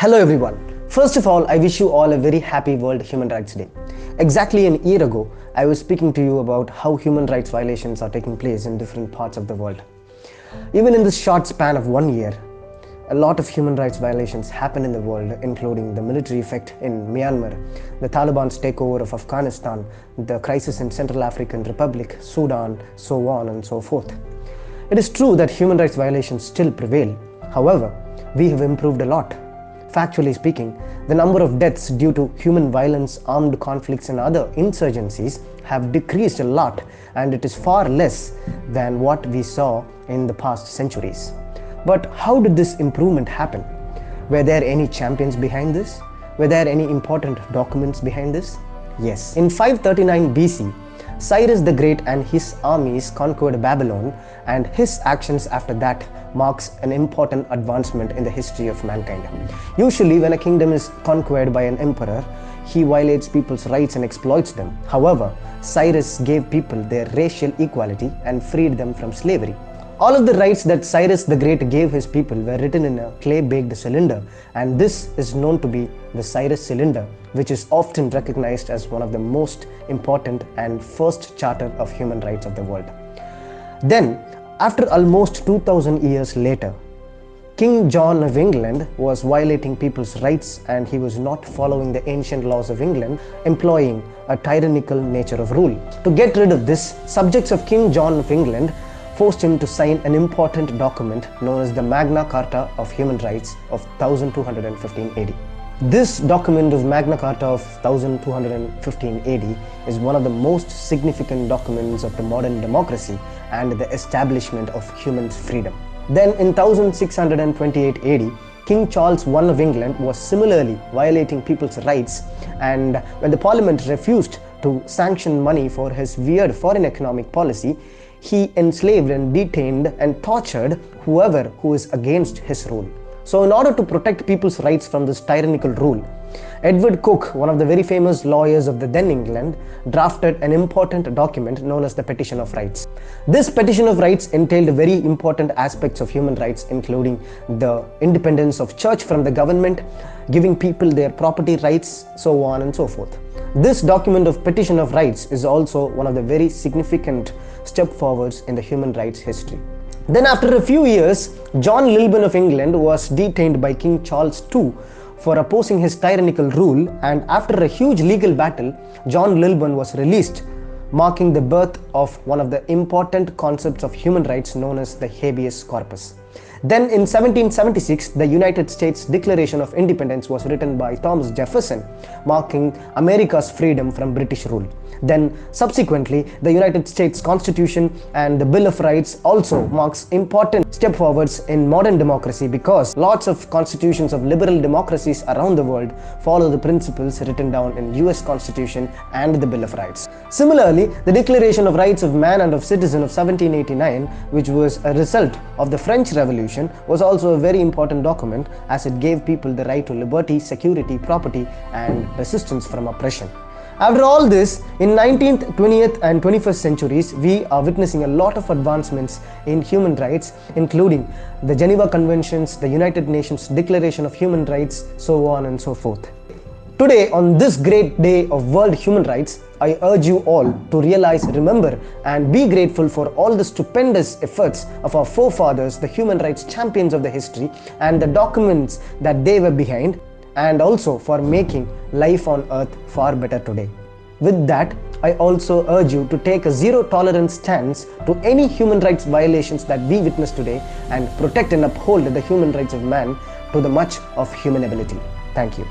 Hello everyone. First of all, I wish you all a very happy World Human Rights Day. Exactly a year ago, I was speaking to you about how human rights violations are taking place in different parts of the world. Even in this short span of 1 year, a lot of human rights violations happen in the world, including the military effect in Myanmar, the Taliban's takeover of Afghanistan, the crisis in Central African Republic, Sudan, so on and so forth. It is true that human rights violations still prevail. However, we have improved a lot. Factually speaking, the number of deaths due to human violence, armed conflicts and other insurgencies have decreased a lot, and it is far less than what we saw in the past centuries. But how did this improvement happen? Were there any champions behind this? Were there any important documents behind this? Yes. In 539 BC, Cyrus the Great and his armies conquered Babylon, and his actions after that marks an important advancement in the history of mankind. Usually when a kingdom is conquered by an emperor, he violates people's rights and exploits them. However, Cyrus gave people their racial equality and freed them from slavery. All of the rights that Cyrus the Great gave his people were written in a clay-baked cylinder, and this is known to be the Cyrus Cylinder, which is often recognized as one of the most important and first charter of human rights of the world. Then, after almost 2000 years later, King John of England was violating people's rights, and he was not following the ancient laws of England, employing a tyrannical nature of rule. To get rid of this, subjects of King John of England forced him to sign an important document known as the Magna Carta of Human Rights of 1215 AD. This document of Magna Carta of 1215 AD is one of the most significant documents of the modern democracy and the establishment of human freedom. Then in 1628 AD, King Charles I of England was similarly violating people's rights, and when the Parliament refused to sanction money for his weird foreign economic policy, he enslaved and detained and tortured whoever who is against his rule. So in order to protect people's rights from this tyrannical rule, Edward Coke, one of the very famous lawyers of the then England, drafted an important document known as the Petition of Rights. This Petition of Rights entailed very important aspects of human rights, including the independence of church from the government, giving people their property rights, so on and so forth. This document of Petition of Rights is also one of the very significant step forwards in the human rights history. Then after a few years, John Lilburne of England was detained by King Charles II for opposing his tyrannical rule, and after a huge legal battle, John Lilburne was released, marking the birth of one of the important concepts of human rights known as the habeas corpus. Then in 1776, the United States Declaration of Independence was written by Thomas Jefferson, marking America's freedom from British rule. Then subsequently, the United States Constitution and the Bill of Rights also marks important step forwards in modern democracy, because lots of constitutions of liberal democracies around the world follow the principles written down in US Constitution and the Bill of Rights. Similarly, the Declaration of Rights of Man and of Citizen of 1789, which was a result of the French Revolution, was also a very important document, as it gave people the right to liberty, security, property and resistance from oppression. After all this, in 19th, 20th and 21st centuries, we are witnessing a lot of advancements in human rights, including the Geneva Conventions, the United Nations Declaration of Human Rights, so on and so forth. Today, on this great day of World Human Rights, I urge you all to realize, remember and be grateful for all the stupendous efforts of our forefathers, the human rights champions of the history, and the documents that they were behind, and also for making life on earth far better today. With that, I also urge you to take a zero-tolerance stance to any human rights violations that we witness today, and protect and uphold the human rights of man to the much of human ability. Thank you.